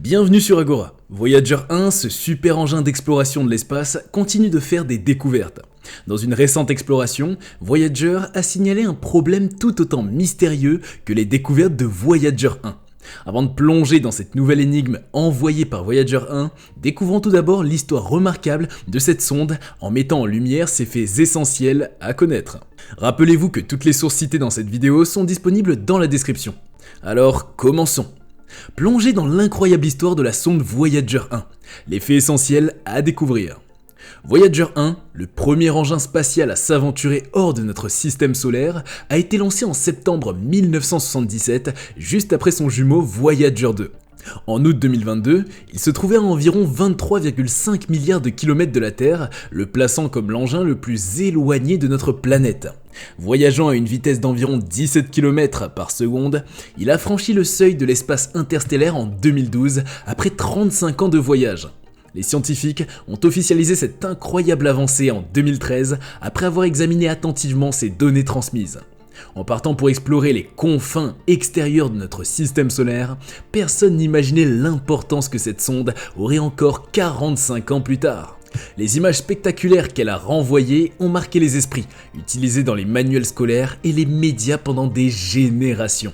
Bienvenue sur Agora. Voyager 1, ce super engin d'exploration de l'espace, continue de faire des découvertes. Dans une récente exploration, Voyager a signalé un problème tout autant mystérieux que les découvertes de Voyager 1. Avant de plonger dans cette nouvelle énigme envoyée par Voyager 1, découvrons tout d'abord l'histoire remarquable de cette sonde en mettant en lumière ses faits essentiels à connaître. Rappelez-vous que toutes les sources citées dans cette vidéo sont disponibles dans la description. Alors, commençons. Plongez dans l'incroyable histoire de la sonde Voyager 1, les faits essentiels à découvrir. Voyager 1, le premier engin spatial à s'aventurer hors de notre système solaire, a été lancé en septembre 1977, juste après son jumeau Voyager 2. En août 2022, il se trouvait à environ 23,5 milliards de kilomètres de la Terre, le plaçant comme l'engin le plus éloigné de notre planète. Voyageant à une vitesse d'environ 17 km par seconde, il a franchi le seuil de l'espace interstellaire en 2012, après 35 ans de voyage. Les scientifiques ont officialisé cette incroyable avancée en 2013, après avoir examiné attentivement ces données transmises. En partant pour explorer les confins extérieurs de notre système solaire, personne n'imaginait l'importance que cette sonde aurait encore 45 ans plus tard. Les images spectaculaires qu'elle a renvoyées ont marqué les esprits, utilisées dans les manuels scolaires et les médias pendant des générations.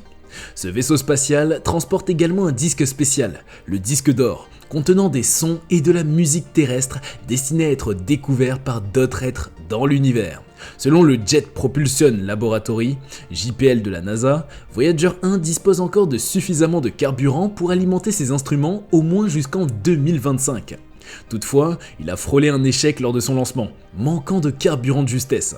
Ce vaisseau spatial transporte également un disque spécial, le disque d'or, contenant des sons et de la musique terrestre destinés à être découverts par d'autres êtres dans l'univers. Selon le Jet Propulsion Laboratory, JPL de la NASA, Voyager 1 dispose encore de suffisamment de carburant pour alimenter ses instruments au moins jusqu'en 2025. Toutefois, il a frôlé un échec lors de son lancement, manquant de carburant de justesse.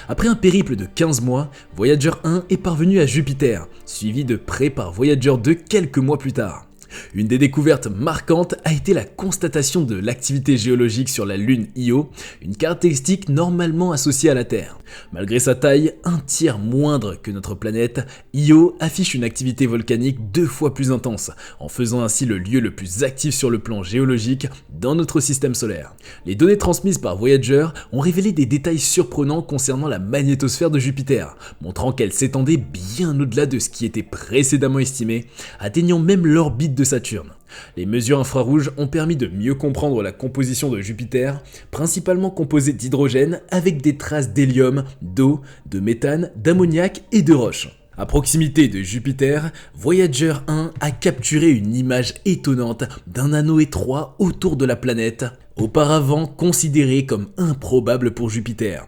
Après un périple de 15 mois, Voyager 1 est parvenu à Jupiter, suivi de près par Voyager 2 quelques mois plus tard. Une des découvertes marquantes a été la constatation de l'activité géologique sur la lune Io, une caractéristique normalement associée à la Terre. Malgré sa taille, un tiers moindre que notre planète, Io affiche une activité volcanique 2 fois plus intense, en faisant ainsi le lieu le plus actif sur le plan géologique dans notre système solaire. Les données transmises par Voyager ont révélé des détails surprenants concernant la magnétosphère de Jupiter, montrant qu'elle s'étendait bien au-delà de ce qui était précédemment estimé, atteignant même l'orbite de Saturne. Les mesures infrarouges ont permis de mieux comprendre la composition de Jupiter, principalement composée d'hydrogène avec des traces d'hélium, d'eau, de méthane, d'ammoniac et de roches. À proximité de Jupiter, Voyager 1 a capturé une image étonnante d'un anneau étroit autour de la planète, auparavant considéré comme improbable pour Jupiter.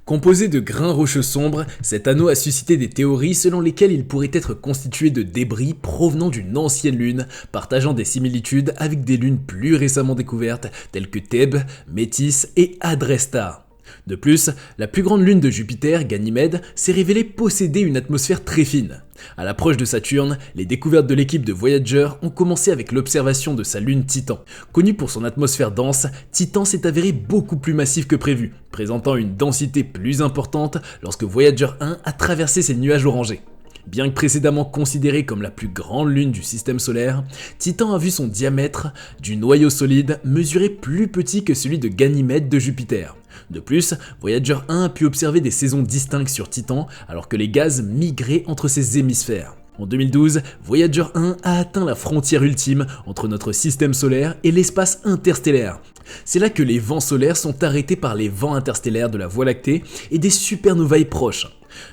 Composé de grains rocheux sombres, cet anneau a suscité des théories selon lesquelles il pourrait être constitué de débris provenant d'une ancienne lune, partageant des similitudes avec des lunes plus récemment découvertes telles que Thèbes, Métis et Adresta. De plus, la plus grande lune de Jupiter, Ganymède, s'est révélée posséder une atmosphère très fine. À l'approche de Saturne, les découvertes de l'équipe de Voyager ont commencé avec l'observation de sa lune Titan. Connue pour son atmosphère dense, Titan s'est avéré beaucoup plus massif que prévu, présentant une densité plus importante lorsque Voyager 1 a traversé ses nuages orangés. Bien que précédemment considérée comme la plus grande lune du système solaire, Titan a vu son diamètre du noyau solide mesurer plus petit que celui de Ganymède de Jupiter. De plus, Voyager 1 a pu observer des saisons distinctes sur Titan alors que les gaz migraient entre ses hémisphères. En 2012, Voyager 1 a atteint la frontière ultime entre notre système solaire et l'espace interstellaire. C'est là que les vents solaires sont arrêtés par les vents interstellaires de la Voie lactée et des supernovae proches.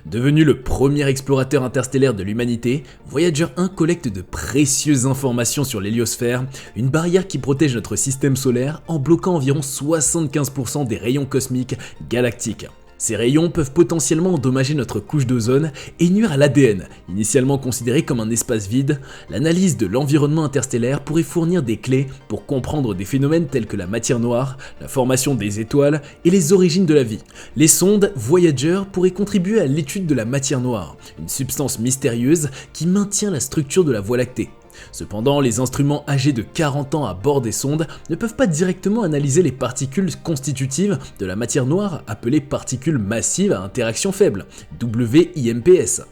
Devenu le premier explorateur interstellaire de l'humanité, Voyager 1 collecte de précieuses informations sur l'héliosphère, une barrière qui protège notre système solaire en bloquant environ 75% des rayons cosmiques galactiques. Ces rayons peuvent potentiellement endommager notre couche d'ozone et nuire à l'ADN. Initialement considéré comme un espace vide, l'analyse de l'environnement interstellaire pourrait fournir des clés pour comprendre des phénomènes tels que la matière noire, la formation des étoiles et les origines de la vie. Les sondes Voyager pourraient contribuer à l'étude de la matière noire, une substance mystérieuse qui maintient la structure de la Voie lactée. Cependant, les instruments âgés de 40 ans à bord des sondes ne peuvent pas directement analyser les particules constitutives de la matière noire appelées particules massives à interaction faible, WIMPS.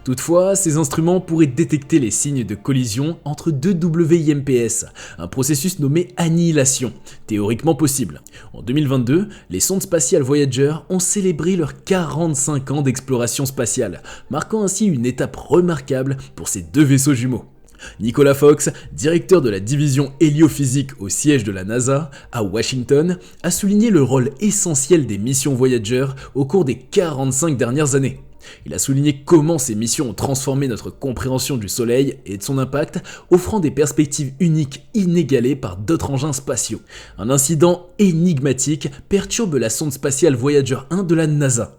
Toutefois, ces instruments pourraient détecter les signes de collision entre deux WIMPS, un processus nommé annihilation, théoriquement possible. En 2022, les sondes spatiales Voyager ont célébré leurs 45 ans d'exploration spatiale, marquant ainsi une étape remarquable pour ces deux vaisseaux jumeaux. Nicolas Fox, directeur de la division héliophysique au siège de la NASA, à Washington, a souligné le rôle essentiel des missions Voyager au cours des 45 dernières années. Il a souligné comment ces missions ont transformé notre compréhension du Soleil et de son impact, offrant des perspectives uniques inégalées par d'autres engins spatiaux. Un incident énigmatique perturbe la sonde spatiale Voyager 1 de la NASA.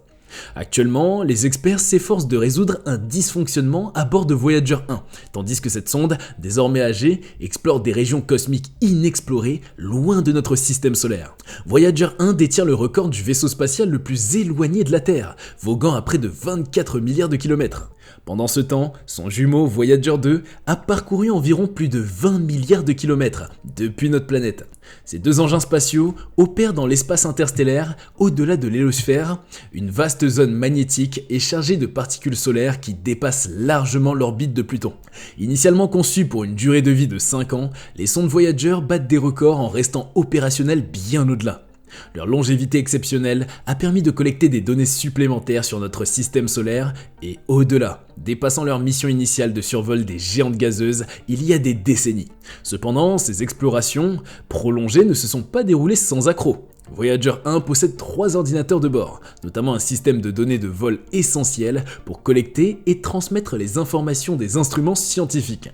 Actuellement, les experts s'efforcent de résoudre un dysfonctionnement à bord de Voyager 1, tandis que cette sonde, désormais âgée, explore des régions cosmiques inexplorées, loin de notre système solaire. Voyager 1 détient le record du vaisseau spatial le plus éloigné de la Terre, voguant à près de 24 milliards de kilomètres. Pendant ce temps, son jumeau Voyager 2 a parcouru environ plus de 20 milliards de kilomètres depuis notre planète. Ces deux engins spatiaux opèrent dans l'espace interstellaire, au-delà de l'héliosphère, une vaste zone magnétique et chargée de particules solaires qui dépassent largement l'orbite de Pluton. Initialement conçues pour une durée de vie de 5 ans, les sondes Voyager battent des records en restant opérationnelles bien au-delà. Leur longévité exceptionnelle a permis de collecter des données supplémentaires sur notre système solaire et au-delà, dépassant leur mission initiale de survol des géantes gazeuses il y a des décennies. Cependant, ces explorations prolongées ne se sont pas déroulées sans accroc. Voyager 1 possède 3 ordinateurs de bord, notamment un système de données de vol essentiel pour collecter et transmettre les informations des instruments scientifiques.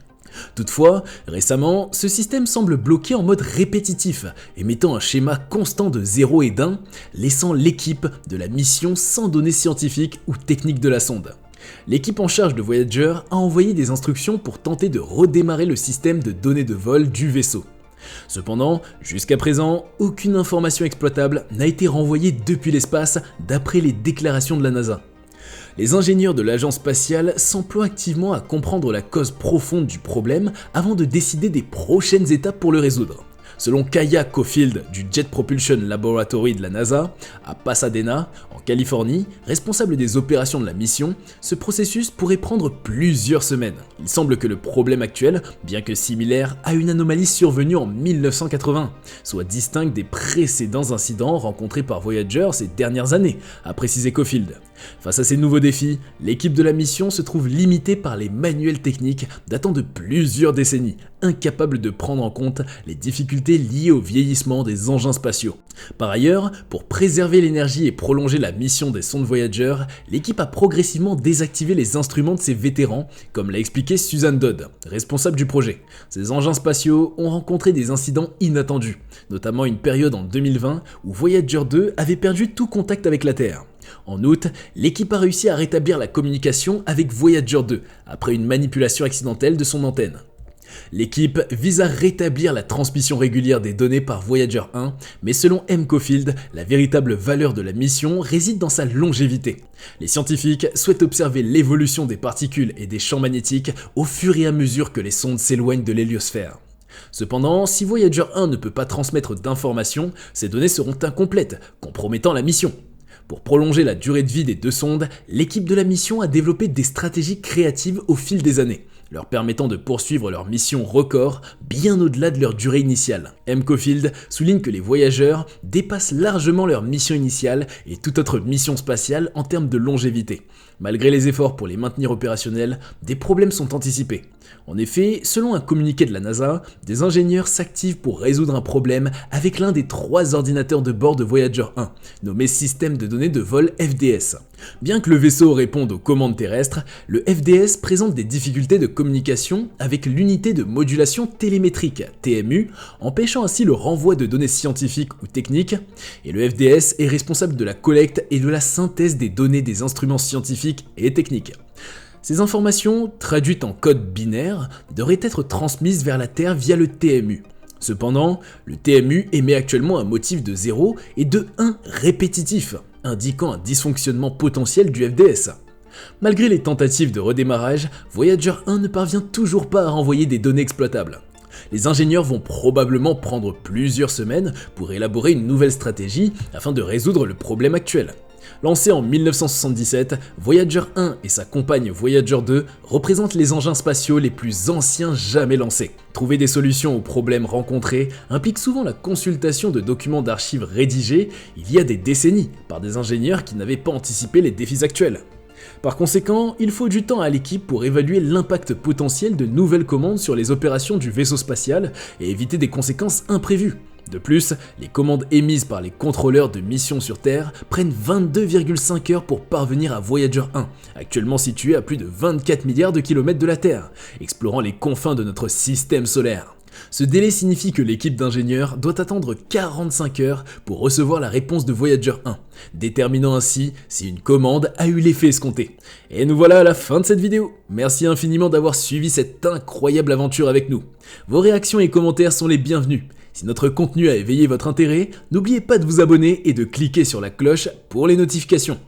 Toutefois, récemment, ce système semble bloqué en mode répétitif, émettant un schéma constant de 0 et d'1, laissant l'équipe de la mission sans données scientifiques ou techniques de la sonde. L'équipe en charge de Voyager a envoyé des instructions pour tenter de redémarrer le système de données de vol du vaisseau. Cependant, jusqu'à présent, aucune information exploitable n'a été renvoyée depuis l'espace d'après les déclarations de la NASA. Les ingénieurs de l'agence spatiale s'emploient activement à comprendre la cause profonde du problème avant de décider des prochaines étapes pour le résoudre. Selon Kaya Caulfield du Jet Propulsion Laboratory de la NASA, à Pasadena, en Californie, responsable des opérations de la mission, ce processus pourrait prendre plusieurs semaines. Il semble que le problème actuel, bien que similaire, a une anomalie survenue en 1980, soit distincte des précédents incidents rencontrés par Voyager ces dernières années, a précisé Caulfield. Face à ces nouveaux défis, l'équipe de la mission se trouve limitée par les manuels techniques datant de plusieurs décennies, incapable de prendre en compte les difficultés liées au vieillissement des engins spatiaux. Par ailleurs, pour préserver l'énergie et prolonger la mission des sondes Voyager, l'équipe a progressivement désactivé les instruments de ses vétérans, comme l'a expliqué Susan Dodd, responsable du projet. Ces engins spatiaux ont rencontré des incidents inattendus, notamment une période en 2020 où Voyager 2 avait perdu tout contact avec la Terre. En août, l'équipe a réussi à rétablir la communication avec Voyager 2 après une manipulation accidentelle de son antenne. L'équipe vise à rétablir la transmission régulière des données par Voyager 1, mais selon M. Caulfield, la véritable valeur de la mission réside dans sa longévité. Les scientifiques souhaitent observer l'évolution des particules et des champs magnétiques au fur et à mesure que les sondes s'éloignent de l'héliosphère. Cependant, si Voyager 1 ne peut pas transmettre d'informations, ces données seront incomplètes, compromettant la mission. Pour prolonger la durée de vie des deux sondes, l'équipe de la mission a développé des stratégies créatives au fil des années, leur permettant de poursuivre leur mission record bien au-delà de leur durée initiale. M. Caulfield souligne que les voyageurs dépassent largement leur mission initiale et toute autre mission spatiale en termes de longévité. Malgré les efforts pour les maintenir opérationnels, des problèmes sont anticipés. En effet, selon un communiqué de la NASA, des ingénieurs s'activent pour résoudre un problème avec l'un des 3 ordinateurs de bord de Voyager 1, nommé Système de données de vol FDS. Bien que le vaisseau réponde aux commandes terrestres, le FDS présente des difficultés de communication avec l'unité de modulation télémétrique, TMU, empêchant ainsi le renvoi de données scientifiques ou techniques, et le FDS est responsable de la collecte et de la synthèse des données des instruments scientifiques et techniques. Ces informations, traduites en code binaire, devraient être transmises vers la Terre via le TMU. Cependant, le TMU émet actuellement un motif de 0 et de 1 répétitif, indiquant un dysfonctionnement potentiel du FDS. Malgré les tentatives de redémarrage, Voyager 1 ne parvient toujours pas à renvoyer des données exploitables. Les ingénieurs vont probablement prendre plusieurs semaines pour élaborer une nouvelle stratégie afin de résoudre le problème actuel. Lancé en 1977, Voyager 1 et sa compagne Voyager 2 représentent les engins spatiaux les plus anciens jamais lancés. Trouver des solutions aux problèmes rencontrés implique souvent la consultation de documents d'archives rédigés il y a des décennies par des ingénieurs qui n'avaient pas anticipé les défis actuels. Par conséquent, il faut du temps à l'équipe pour évaluer l'impact potentiel de nouvelles commandes sur les opérations du vaisseau spatial et éviter des conséquences imprévues. De plus, les commandes émises par les contrôleurs de mission sur Terre prennent 22,5 heures pour parvenir à Voyager 1, actuellement situé à plus de 24 milliards de kilomètres de la Terre, explorant les confins de notre système solaire. Ce délai signifie que l'équipe d'ingénieurs doit attendre 45 heures pour recevoir la réponse de Voyager 1, déterminant ainsi si une commande a eu l'effet escompté. Et nous voilà à la fin de cette vidéo. Merci infiniment d'avoir suivi cette incroyable aventure avec nous. Vos réactions et commentaires sont les bienvenus. Si notre contenu a éveillé votre intérêt, n'oubliez pas de vous abonner et de cliquer sur la cloche pour les notifications.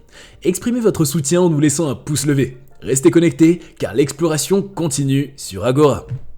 Exprimez votre soutien en nous laissant un pouce levé. Restez connectés car l'exploration continue sur Agora.